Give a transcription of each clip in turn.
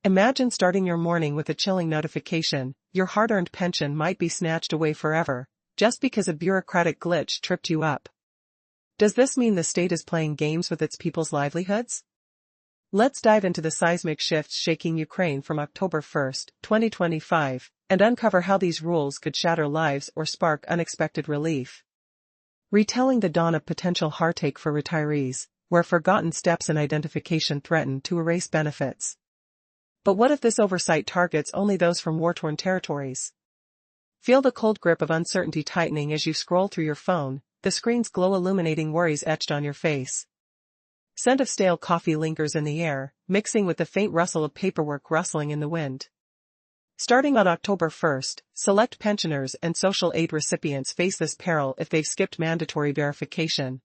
Imagine starting your morning with a chilling notification: your hard-earned pension might be snatched away forever, just because a bureaucratic glitch tripped you up. Does this mean the state is playing games with its people's livelihoods? Let's dive into the seismic shifts shaking Ukraine from October 1, 2025, and uncover how these rules could shatter lives or spark unexpected relief. Retelling the dawn of potential heartache for retirees, where forgotten steps in identification threaten to erase benefits. But what if this oversight targets only those from war-torn territories? Feel the cold grip of uncertainty tightening as you scroll through your phone, the screen's glow illuminating worries etched on your face. Scent of stale coffee lingers in the air, mixing with the faint rustle of paperwork rustling in the wind. Starting on October 1, select pensioners and social aid recipients face this peril if they've skipped mandatory verification.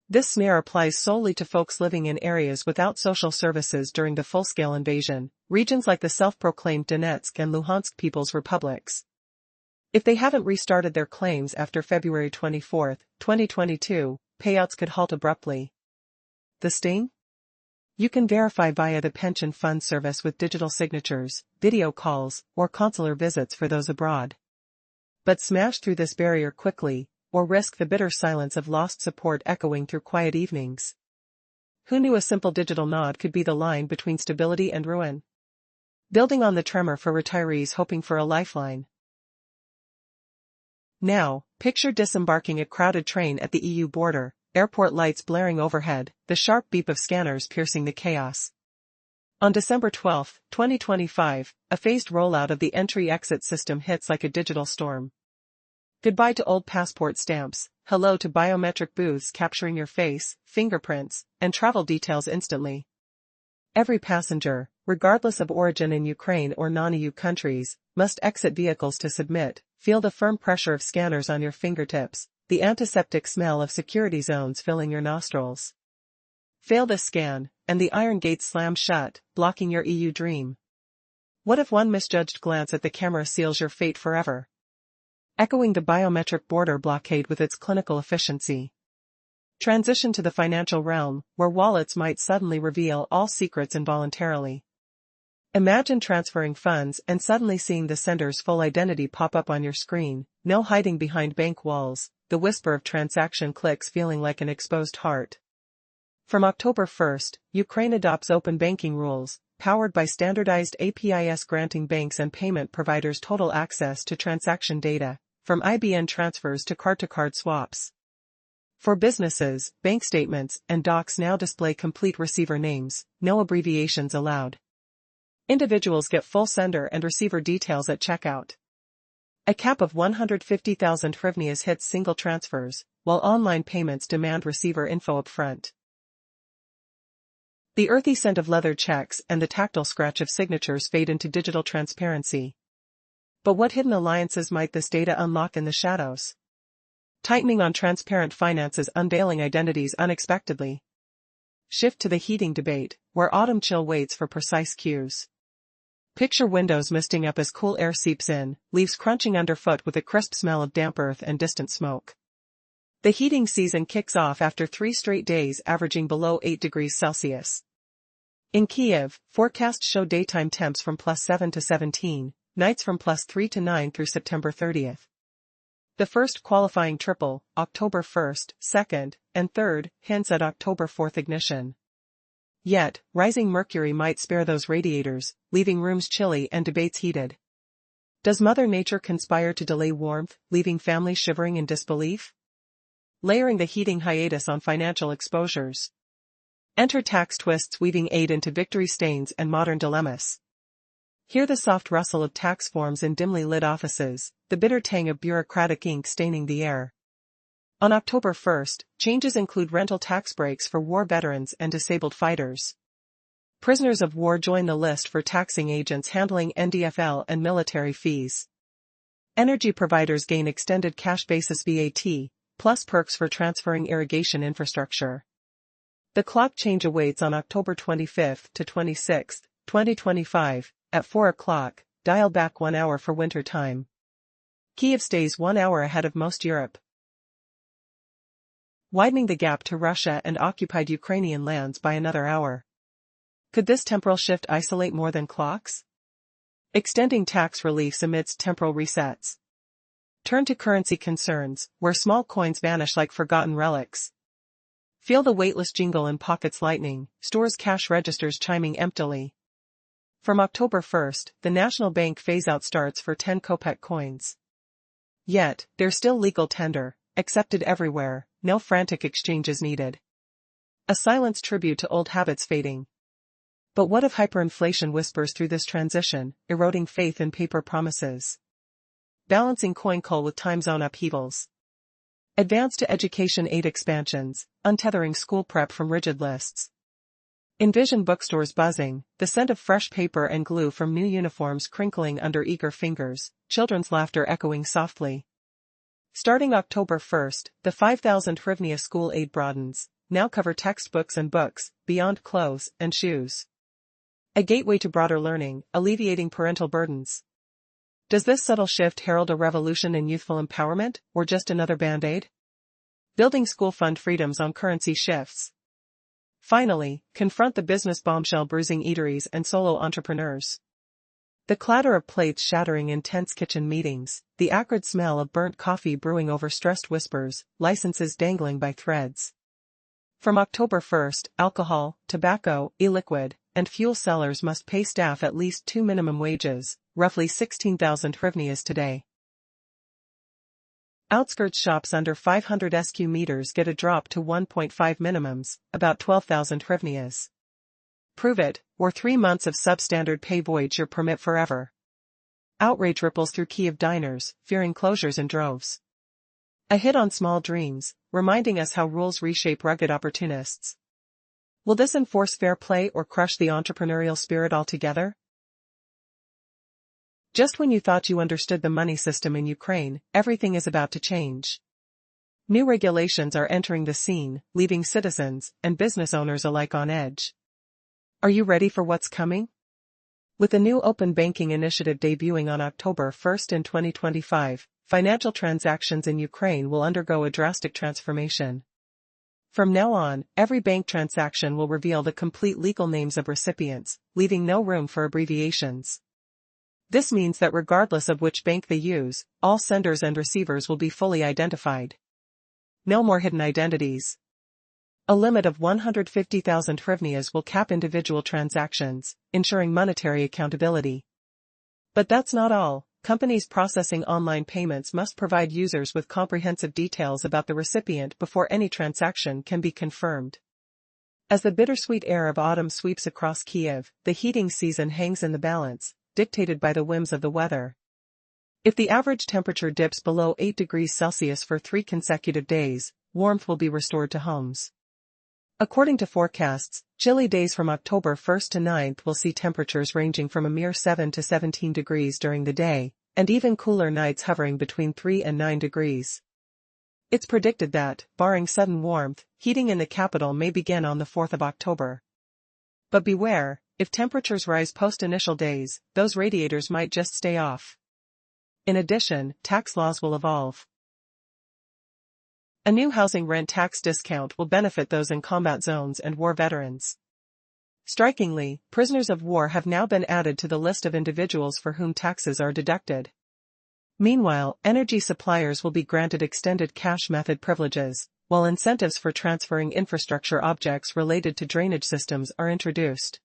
This snare applies solely to folks living in areas without social services during the full-scale invasion, regions like the self-proclaimed Donetsk and Luhansk People's Republics. If they haven't restarted their claims after February 24, 2022, payouts could halt abruptly. The sting? You can verify via the pension fund service with digital signatures, video calls, or consular visits for those abroad. But smash through this barrier quickly, or risk the bitter silence of lost support echoing through quiet evenings. Who knew a simple digital nod could be the line between stability and ruin? Building on the tremor for retirees hoping for a lifeline. Now, picture disembarking a crowded train at the EU border, airport lights blaring overhead, the sharp beep of scanners piercing the chaos. On December 12, 2025, a phased rollout of the entry-exit system hits like a digital storm. Goodbye to old passport stamps, hello to biometric booths capturing your face, fingerprints, and travel details instantly. Every passenger, regardless of origin in Ukraine or non-EU countries, must exit vehicles to submit, feel the firm pressure of scanners on your fingertips, the antiseptic smell of security zones filling your nostrils. Fail this scan, and the iron gates slam shut, blocking your EU dream. What if one misjudged glance at the camera seals your fate forever? Echoing the biometric border blockade with its clinical efficiency. Transition to the financial realm, where wallets might suddenly reveal all secrets involuntarily. Imagine transferring funds and suddenly seeing the sender's full identity pop up on your screen, no hiding behind bank walls, the whisper of transaction clicks feeling like an exposed heart. From October 1, Ukraine adopts open banking rules, powered by standardized APIs granting banks and payment providers total access to transaction data, from IBAN transfers to card-to-card swaps. For businesses, bank statements and docs now display complete receiver names, no abbreviations allowed. Individuals get full sender and receiver details at checkout. A cap of 150,000 hryvnias hits single transfers, while online payments demand receiver info upfront. The earthy scent of leather checks and the tactile scratch of signatures fade into digital transparency. But what hidden alliances might this data unlock in the shadows? Tightening on transparent finances, unveiling identities unexpectedly. Shift to the heating debate, where autumn chill waits for precise cues. Picture windows misting up as cool air seeps in, leaves crunching underfoot with a crisp smell of damp earth and distant smoke. The heating season kicks off after 3 straight days averaging below 8 degrees Celsius. In Kiev, forecasts show daytime temps from +7 to 17, nights from +3 to 9 through September 30. The first qualifying triple, October 1, 2nd, and 3rd, hints at October 4 ignition. Yet, rising mercury might spare those radiators, leaving rooms chilly and debates heated. Does Mother Nature conspire to delay warmth, leaving families shivering in disbelief? Layering the heating hiatus on financial exposures. Enter tax twists weaving aid into victory stains and modern dilemmas. Hear the soft rustle of tax forms in dimly lit offices, the bitter tang of bureaucratic ink staining the air. On October 1, changes include rental tax breaks for war veterans and disabled fighters. Prisoners of war join the list for taxing agents handling NDFL and military fees. Energy providers gain extended cash basis VAT, plus perks for transferring irrigation infrastructure. The clock change awaits on October 25 to 26, 2025, at 4 o'clock, dial back 1 hour for winter time. Kiev stays 1 hour ahead of most Europe, widening the gap to Russia and occupied Ukrainian lands by another hour. Could this temporal shift isolate more than clocks? Extending tax reliefs amidst temporal resets. Turn to currency concerns, where small coins vanish like forgotten relics. Feel the weightless jingle in pockets lightning, stores cash registers chiming emptily. From October 1st, the National Bank phase-out starts for 10 kopeck coins. Yet, they're still legal tender, accepted everywhere, no frantic exchanges needed. A silenced tribute to old habits fading. But what if hyperinflation whispers through this transition, eroding faith in paper promises? Balancing coin cull with time zone upheavals. Advance to education aid expansions, untethering school prep from rigid lists. Envision bookstores buzzing, the scent of fresh paper and glue from new uniforms crinkling under eager fingers, children's laughter echoing softly. Starting October 1st, the 5,000 hryvnia school aid broadens, now cover textbooks and books, beyond clothes and shoes. A gateway to broader learning, alleviating parental burdens. Does this subtle shift herald a revolution in youthful empowerment, or just another band-aid? Building school fund freedoms on currency shifts. Finally, confront the business bombshell bruising eateries and solo entrepreneurs. The clatter of plates shattering in tense kitchen meetings, the acrid smell of burnt coffee brewing over stressed whispers, licenses dangling by threads. From October 1st, alcohol, tobacco, e-liquid, and fuel sellers must pay staff at least 2 minimum wages, roughly 16,000 hryvnias today. Outskirts shops under 500 SQ meters get a drop to 1.5 minimums, about 12,000 hryvnias. Prove it, or 3 months of substandard pay void your permit forever. Outrage ripples through Kyiv diners, fearing closures in droves. A hit on small dreams, reminding us how rules reshape rugged opportunists. Will this enforce fair play or crush the entrepreneurial spirit altogether? Just when you thought you understood the money system in Ukraine, everything is about to change. New regulations are entering the scene, leaving citizens and business owners alike on edge. Are you ready for what's coming? With the new open banking initiative debuting on October 1st in 2025, financial transactions in Ukraine will undergo a drastic transformation. From now on, every bank transaction will reveal the complete legal names of recipients, leaving no room for abbreviations. This means that regardless of which bank they use, all senders and receivers will be fully identified. No more hidden identities. A limit of 150,000 hryvnias will cap individual transactions, ensuring monetary accountability. But that's not all. Companies processing online payments must provide users with comprehensive details about the recipient before any transaction can be confirmed. As the bittersweet air of autumn sweeps across Kyiv, the heating season hangs in the balance, dictated by the whims of the weather. If the average temperature dips below 8 degrees Celsius for 3 consecutive days, warmth will be restored to homes. According to forecasts, chilly days from October 1st to 9th will see temperatures ranging from a mere 7 to 17 degrees during the day, and even cooler nights hovering between 3 and 9 degrees. It's predicted that, barring sudden warmth, heating in the capital may begin on the 4th of October. But beware, if temperatures rise post-initial days, those radiators might just stay off. In addition, tax laws will evolve. A new housing rent tax discount will benefit those in combat zones and war veterans. Strikingly, prisoners of war have now been added to the list of individuals for whom taxes are deducted. Meanwhile, energy suppliers will be granted extended cash method privileges, while incentives for transferring infrastructure objects related to drainage systems are introduced.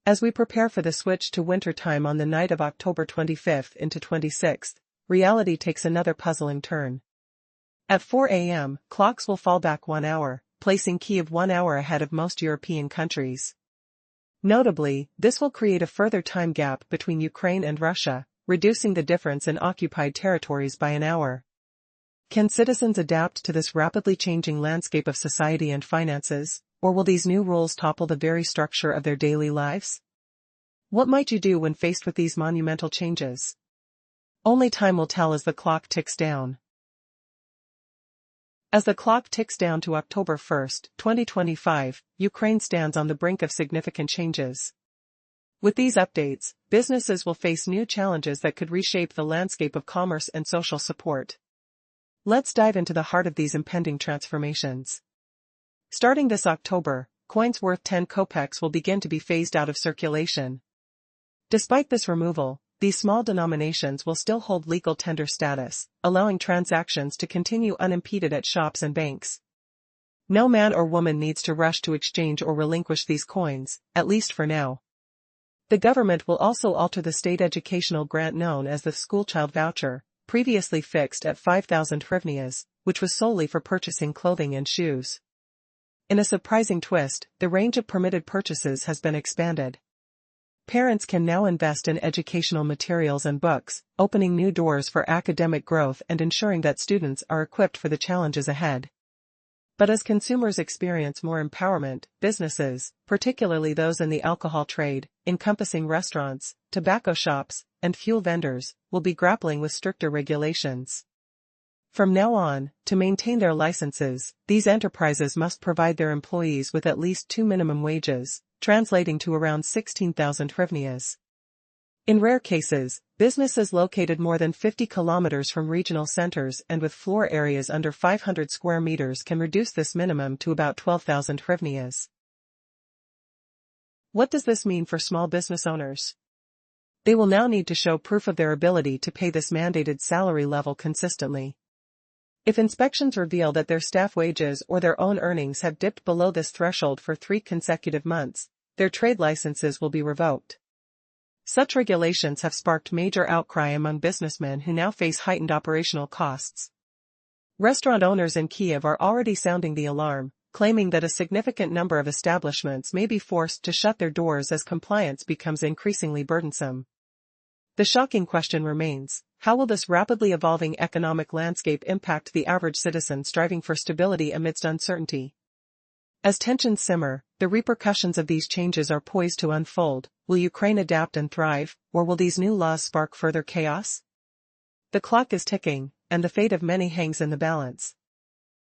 As we prepare for the switch to wintertime on the night of October 25th into 26th, reality takes another puzzling turn. At 4 a.m., clocks will fall back 1 hour, placing Kyiv 1 hour ahead of most European countries. Notably, this will create a further time gap between Ukraine and Russia, reducing the difference in occupied territories by an hour. Can citizens adapt to this rapidly changing landscape of society and finances, or will these new rules topple the very structure of their daily lives? What might you do when faced with these monumental changes? Only time will tell as the clock ticks down. As the clock ticks down to October 1st, 2025, Ukraine stands on the brink of significant changes. With these updates, businesses will face new challenges that could reshape the landscape of commerce and social support. Let's dive into the heart of these impending transformations. Starting this October, coins worth 10 kopecks will begin to be phased out of circulation. Despite this removal, these small denominations will still hold legal tender status, allowing transactions to continue unimpeded at shops and banks. No man or woman needs to rush to exchange or relinquish these coins, at least for now. The government will also alter the state educational grant known as the schoolchild voucher, previously fixed at 5,000 hryvnias, which was solely for purchasing clothing and shoes. In a surprising twist, the range of permitted purchases has been expanded. Parents can now invest in educational materials and books, opening new doors for academic growth and ensuring that students are equipped for the challenges ahead. But as consumers experience more empowerment, businesses, particularly those in the alcohol trade, encompassing restaurants, tobacco shops, and fuel vendors, will be grappling with stricter regulations. From now on, to maintain their licenses, these enterprises must provide their employees with at least 2 minimum wages, translating to around 16,000 hryvnias. In rare cases, businesses located more than 50 kilometers from regional centers and with floor areas under 500 square meters can reduce this minimum to about 12,000 hryvnias. What does this mean for small business owners? They will now need to show proof of their ability to pay this mandated salary level consistently. If inspections reveal that their staff wages or their own earnings have dipped below this threshold for 3 consecutive months, their trade licenses will be revoked. Such regulations have sparked major outcry among businessmen who now face heightened operational costs. Restaurant owners in Kiev are already sounding the alarm, claiming that a significant number of establishments may be forced to shut their doors as compliance becomes increasingly burdensome. The shocking question remains, how will this rapidly evolving economic landscape impact the average citizen striving for stability amidst uncertainty? As tensions simmer, the repercussions of these changes are poised to unfold. Will Ukraine adapt and thrive, or will these new laws spark further chaos? The clock is ticking, and the fate of many hangs in the balance.